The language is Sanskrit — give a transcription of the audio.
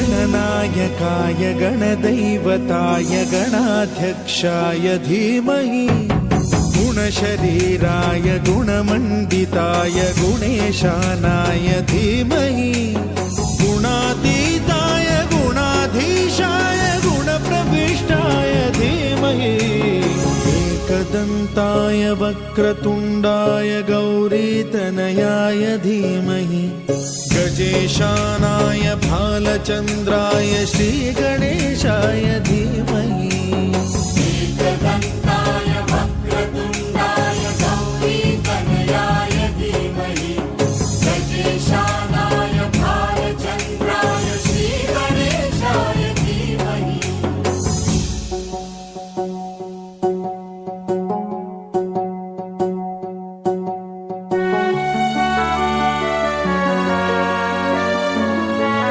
गणनायकाय गणदैवताय गणाध्यक्षाय धीमहि गुणशरीराय गुणमण्डिताय गुणेशानाय धीमहि गुणातीताय गुणाधीशाय गुणप्रविष्टाय धीमहि एकदन्ताय वक्रतुण्डाय गौरीतनयाय धीमहि गजेशानाय भालचन्द्राय श्रीगणेशाय धीमहि